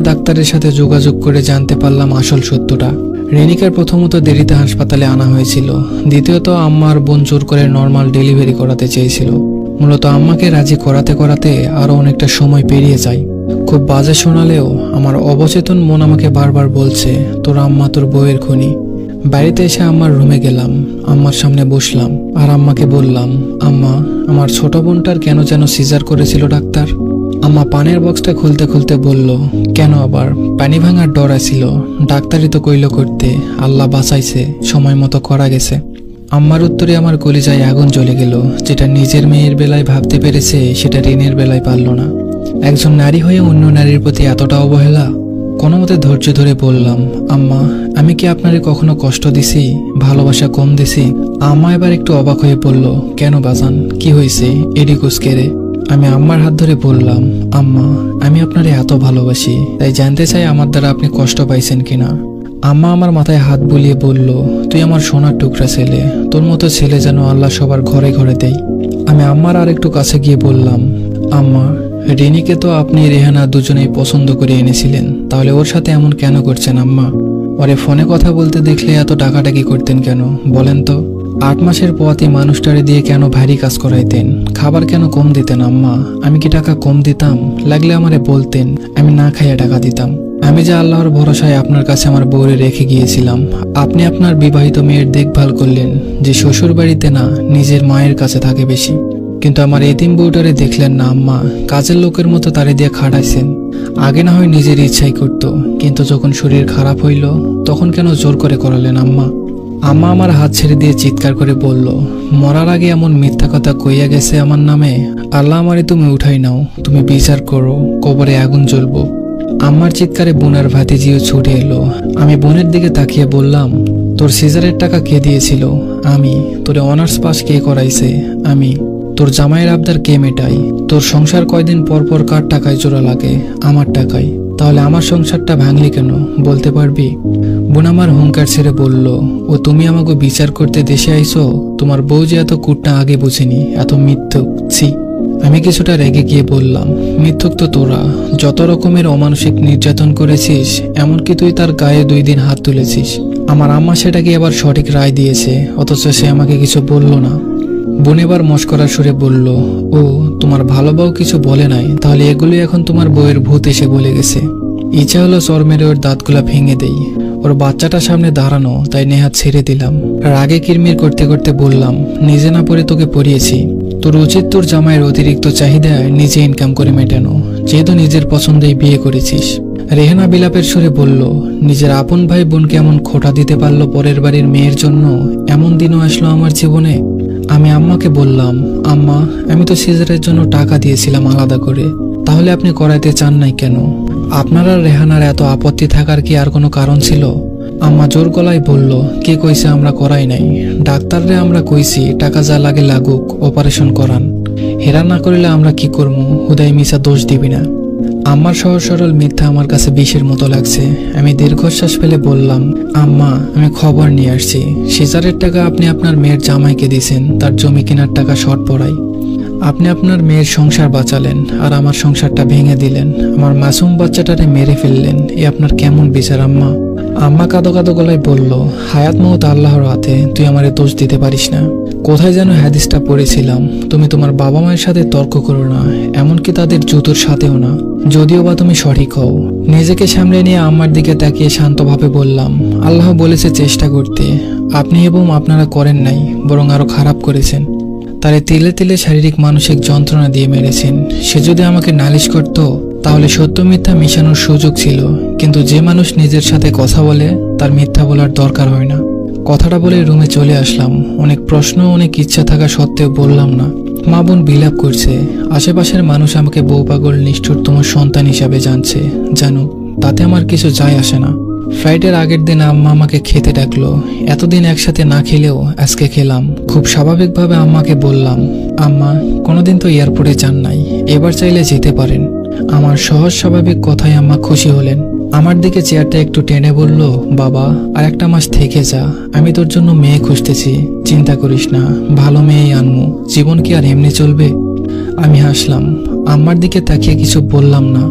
ডাক্তারের সাথে যোগাযোগ করে জানতে পারলাম আসল সত্যটা। রেনিকার প্রথমত দেরিতে হাসপাতালে আনা হয়েছিল, দ্বিতীয়ত আম্মা আর বোন জোর করে নর্মাল ডেলিভারি করাতে চেয়েছিল। মূলত আম্মাকে রাজি করাতে করাতে আরো অনেকটা সময় পেরিয়ে যায়। খুব বাজে শোনালেও আমার অবচেতন মন আমাকে বারবার বলছে, তোর আম্মা তোর বউয়ের খুনি। বাড়িতে এসে আম্মার রুমে গেলাম, আম্মার সামনে বসলাম আর আম্মাকে বললাম, আম্মা আমার ছোট বোনটার কেন যেন সিজার করেছিল ডাক্তার। আম্মা পানের বক্সটা খুলতে খুলতে বলল, কেন আবার? পানি ভাঙার ডর ছিল, ডাক্তারই তো কইল করতে, আল্লাহ বাঁচাইছে, সময় মতো করা গেছে। আম্মার উত্তরে আমার কলিজায় আগুন জ্বলে গেল। যেটা নিজের মেয়ের বেলায় ভাবতে পেরেছে সেটা রিনের বেলায় পারল না। একজন নারী হয়ে অন্য নারীর প্রতি এতটা অবহেলা। কোনো মতে ধৈর্য ধরে বললাম, আম্মা আমি কি আপনারে কখনো কষ্ট দিছি, ভালোবাসা কম দিছি? আম্মা এবার একটু অবাক হয়ে বলল, কেন বাজান, কি হয়েছে? এডিকুস কেড়ে। আমি আম্মার হাত ধরে বললাম, আম্মা আমি আপনারে এত ভালোবাসি, তাই জানতে চাই আমার দ্বারা আপনি কষ্ট পাইছেন কিনা। আম্মা আমার মাথায় হাত বুলিয়ে বলল, তুই আমার সোনার টুকরা ছেলে, তোর মতো ছেলে যেন আল্লাহ সবার ঘরে ঘরে দেয়। আমি আম্মার আর একটু কাছে গিয়ে বললাম, আম্মা রিনিকে তো আপনি রেহানা দুজনেই পছন্দ করে এনেছিলেন, তাহলে ওর সাথে এমন কেন করছেন আম্মা? ওরে ফোনে কথা বলতে দেখলে এত ডাকাডাকি করতেন কেন বলেন তো? 8 মাসের পথে মানুষটারে দিয়ে কেন ভারী কাজ করাইতেন? খাবার কেন কম দিতেন আম্মা? আমি কি টাকা কম দিতাম? লাগলে আমারে বলতেন, আমি না খাইয়া টাকা দিতাম। আমি যে আল্লাহর ভরসায় আপনার কাছে আমার বউরে রেখে গিয়েছিলাম, আপনি আপনার বিবাহিত মেয়ের দেখভাল করলেন, যে শ্বশুর বাড়িতে না নিজের মায়ের কাছে থাকে বেশি। কিন্তু আমার এতিম বউটারে দেখলেন না আম্মা, কাজের লোকের মতো তারে দিয়ে খাটাইছেন। আগে না হয় নিজের ইচ্ছাই করত, কিন্তু যখন শরীর খারাপ হইল তখন কেন জোর করে করালেন আম্মা? আম্মা আমার হাত ছেড়ে দিয়ে চিৎকার করে বলল, মরার আগে এমন মিথ্যা কথা কইয়া গেছে আমার নামে, আল্লাহ আমারে তুমি উঠাই নাও, তুমি বিচার করো, কবরে আগুন জ্বলবো। আম্মার চিৎকারে বোনের ভাতিজিও ছুটে এলো। আমি বোনের দিকে তাকিয়ে বললাম, তোর সিজারের টাকা কে দিয়েছিল? আমি। তোরে অনার্স পাস কে করাইছে? আমি। তোর জামাইয়ের আবদার কে মেটাই? তোর সংসার কয়দিন পর পর কার টাকায় জোড়া লাগে? আমার টাকায়। তাহলে আমার সংসারটা ভাঙলি কেন বলতে পারবি? বোন আমার হুঙ্কার ছেড়ে বলল, ও তুমি আমাকে বিচার করতে দেশে আইছো? তোমার বউ যে এত কুটটা আগে বুঝিনি, এত মিথ্যুক, ছি। আমি কিছুটা রেগে গিয়ে বললাম, মিথ্যুক তো তোরা, যত রকমের অমানসিক নির্যাতন করেছিস, এমনকি তুই তার গায়ে 2 দিন হাত তুলেছিস। আমার আম্মা সেটাকে আবার সঠিক রায় দিয়েছে, অথচ সে আমাকে কিছু বলল না। বোন এবার মস্করার সুরে বলল, ও তোমার ভালো বউ কিছু বলে নাই, তাহলে এগুলি এখন তোমার বউয়ের ভূত এসে বলে গেছে। ইচ্ছা হলো চর মেরে ওর দাঁতগুলা ভেঙে দেই। ওর বাচ্চাটা সামনে দাঁড়ানো, তাই নেহাত ছেড়ে দিলাম। রাগে কিরমির করতে করতে বললাম, নিজে না পড়ে তোকে পড়িয়েছি। তোর উচিত তোর জামাইয়ের অতিরিক্ত চাহিদায় নিজে ইনকাম করে মেটানো, যেহেতু নিজের পছন্দেই বিয়ে করেছিস। রেহানা বিলাপের সুরে বলল, নিজের আপন ভাই বোনকে এমন খোঁটা দিতে পারলো পরের বাড়ির মেয়ের জন্য? এমন দিনও আসলো আমার জীবনে। আমি আম্মাকে বললাম, আম্মা আমি তো সিজারের জন্য টাকা দিয়েছিলাম আলাদা করে, তাহলে আপনি করাইতে চান নাই কেন? আপনার আর রেহানার এত আপত্তি থাকার কি আর কোনো কারণ ছিল? আম্মা জোর গলায় বলল, কে কইছে আমরা করাই নাই? ডাক্তাররে আমরা কইছি টাকা যা লাগে লাগুক, অপারেশন করান। হেরা না করিলে আমরা কি করবো? হুদাই মিশা দোষ দিবি না। আম্মার সহজ সরল মিথ্যা আমার কাছে বিষের মতো লাগছে। আমি দীর্ঘশ্বাস ফেলে বললাম, আম্মা আমি খবর নিয়ে আসছি, সিজারের টাকা আপনি আপনার মেয়ের জামাইকে দিয়েছেন, তার জমি কেনার টাকা শর্ট পড়াই। আপনি আপনার মেয়ের সংসার বাঁচালেন আর আমার সংসারটা ভেঙে দিলেন, আমার মাসুম বাচ্চাটারে মেরে ফেললেন। এ আপনার কেমন বিচার আম্মা? আম্মা কাঁদো কাঁদো গলায় বলল, হায়াত মৌত আল্লাহর হাতে, তুই আমারে দোষ দিতে পারিস না। কোথায় যেন হাদিসটা পড়েছিলাম, তুমি তোমার বাবা মায়ের সাথে তর্ক করো না, এমনকি তাদের জুতোর সাথেও না, যদিও বা তুমি সঠিক হও। নিজেকে সামলে নিয়ে আম্মার দিকে তাকিয়ে শান্তভাবে বললাম, আল্লাহ বলেছে চেষ্টা করতে, আপনি এবং আপনারা করেন নাই, বরং আরো খারাপ করেছেন। তারে তিলে তিলে শারীরিক মানসিক যন্ত্রণা দিয়ে মেরেছেন। সে যদি আমাকে নালিশ করত তাহলে সত্য মিথ্যা মিশানোর সুযোগ ছিল, কিন্তু যে মানুষ নিজের সাথে কথা বলে তার মিথ্যা বলার দরকার হয় না। কথাটা বলে রুমে চলে আসলাম। অনেক প্রশ্ন অনেক ইচ্ছা থাকা সত্ত্বেও বললাম না। মা বোন বিলাপ করছে, আশেপাশের মানুষ আমাকে বউ পাগল নিষ্ঠুরতম সন্তান হিসাবে জানছে, জানো তাতে আমার কিছু যায় আসে না। ফ্লাইটের আগের দিন আম্মা আমাকে খেতে ডাকলো। এতদিন একসাথে না খেলেও আজকে খেলাম। খুব স্বাভাবিকভাবে আম্মাকে বললাম, আম্মা কোনোদিন তো এয়ারপোর্টে যান নাই, এবার চাইলে যেতে পারেন। আমার সহজ স্বাভাবিক কথায় আম্মা খুশি হলেন। আমার দিকে চেয়ারটা একটু টেনে বলল, বাবা আর একটা মাস থেকে যা, আমি তোর জন্য মেয়ে খুঁজতেছি, চিন্তা করিস না, ভালো মেয়েই আনমু, জীবন কি আর এমনি চলবে? আমি হাসলাম। আম্মার দিকে তাকিয়ে কিছু বললাম না।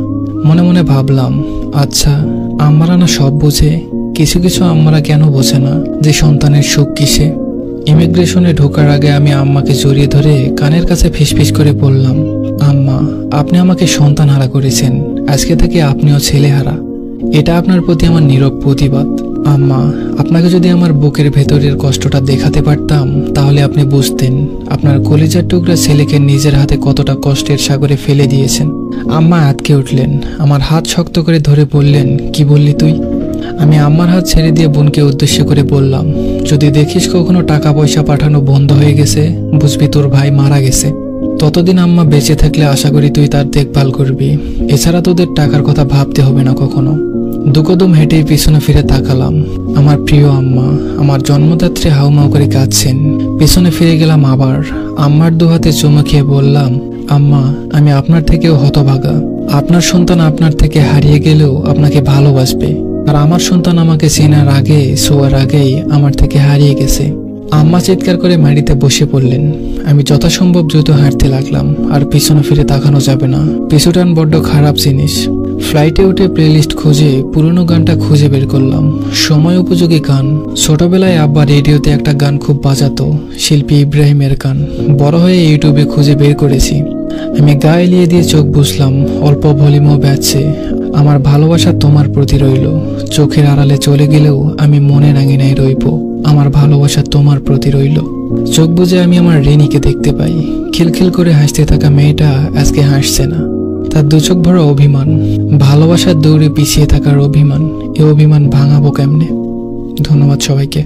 মনে মনে ভাবলাম, আচ্ছা, আম্মারা না সব বোঝে, কিছু কিছু আম্মারা কেন বোঝে না যে সন্তানের সুখ কিসে। ইমিগ্রেশনে ঢোকার আগে আমি আম্মাকে জড়িয়ে ধরে কানের কাছে ফিসফিস করে বললাম, আম্মা, আপনি আমাকে সন্তান হারা করেছেন, আজকে থেকে আপনিও ছেলেহারা। এটা আপনার প্রতি আমার নীরব প্রতিবাদ। আম্মা, আপনাকে যদি আমার বুকের ভেতরের কষ্টটা দেখাতে পারতাম তাহলে আপনি বুঝতেন আপনার কলিজার টুকরা ছেলেকে নিজের হাতে কতটা কষ্টের সাগরে ফেলে দিয়েছেন। আম্মা আটকে উঠলেন, আমার হাত শক্ত করে ধরে বললেন, কি বললি তুই? আমি আম্মার হাত ছেড়ে দিয়ে বোনকে উদ্দেশ্য করে বললাম, যদি দেখিস কখনো টাকা পয়সা পাঠানো বন্ধ হয়ে গেছে, বুঝবি তোর ভাই মারা গেছে। ততদিন আম্মা বেঁচে থাকলে আশা করি তুই তার দেখভাল করবি, এছাড়া তোদের টাকার কথা ভাবতে হবে না কখনো। দুকদম হেঁটেই পিছনে ফিরে তাকালাম। আমার প্রিয় আম্মা আমার জন্মদাত্রী হাউমাউ করে কাঁদছেন। পিছনে ফিরে গেলাম আবার। আম্মার দুহাতে চুমু খেয়ে বললাম, আম্মা, আমি আপনার থেকেও হতভাগা। আপনার সন্তান আপনার থেকে হারিয়ে গেলেও আপনাকে ভালোবাসবে, আর আমার সন্তান আমাকে চেনার আগে শোয়ার আগেই আমার থেকে হারিয়ে গেছে। আম্মা চিৎকার করে মাটিতে বসে পড়লেন। আমি যথাসম্ভব দ্রুত হাঁটতে লাগলাম। আর পিছনে ফিরে তাকানো যাবে না, পিছুটান বড্ড খারাপ জিনিস। ফ্লাইটে উঠে প্লেলিস্ট খুঁজে পুরনো গানটা খুঁজে বের করলাম, সময় উপযোগী গান। ছোটবেলায় আব্বা রেডিওতে একটা গান খুব বাজাতো, শিল্পী ইব্রাহিমের গান। বড় হয়ে ইউটিউবে খুঁজে বের করেছি। আমি গা এলিয়ে দিয়ে চোখ বুঝলাম, অল্প ভলিউমও বাজছে। আমার ভালোবাসা তোমার প্রতি রইল, চোখের আড়ালে চলে গেলেও আমি মনের আঙিনায় রইব। আমার ভালোবাসা তোমার প্রতি রইল। চোখ বুজে আমি আমার রেনিকে দেখতে পাই। খিলখিল করে হাসতে থাকা মেয়েটা আজকে হাসছে না, তার দু চোখ ভরা অভিমান, ভালোবাসার দৌড়ে পিছিয়ে থাকার অভিমান। এ অভিমান ভাঙাবো কেমনে? ধন্যবাদ সবাইকে।